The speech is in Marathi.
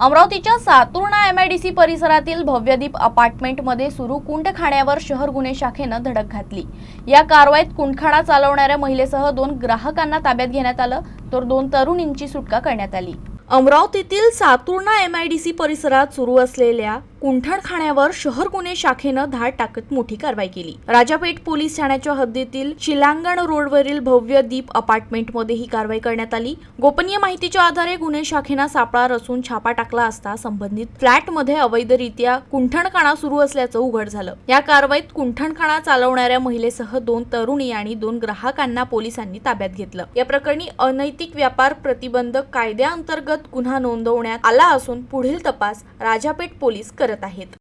अमरावतीच्या सातुर्णा एमआयडीसी परिसरातील भव्यदीप अपार्टमेंटमध्ये सुरू कुंडखाण्यावर शहर गुन्हे शाखेनं धडक घातली। या कारवाईत कुंडखाणा चालवणाऱ्या महिलेसह 2 ग्राहकांना ताब्यात घेण्यात आलं, तर 2 तरुणींची सुटका करण्यात आली। अमरावतीतील सातुर्णा एमआयडीसी परिसरात सुरू असलेल्या कुंडखाण्यावर शहर गुन्हे शाखेनं धाड टाकत मोठी कारवाई केली। राजापेठ पोलीस ठाण्याच्या हद्दीतील शिलांगण रोडवरील भव्य दीप अपार्टमेंटमध्ये ही कारवाई करण्यात आली। गोपनीय माहितीच्या आधारे गुन्हे शाखेनं सापळा रचून छापा टाकला असता संबंधित फ्लॅटमध्ये अवैधरित्या कुंडखाणा सुरू असल्याचं उघड झालं। या कारवाईत कुंडखाणा चालवणाऱ्या महिलेसह 2 तरुणी आणि 2 ग्राहकांना पोलिसांनी ताब्यात घेतलं। या प्रकरणी अनैतिक व्यापार प्रतिबंधक कायद्याअंतर्गत गुन्हा नोंदवण्यात आला असून पुढील तपास राजापेठ पोलीस करत आहेत।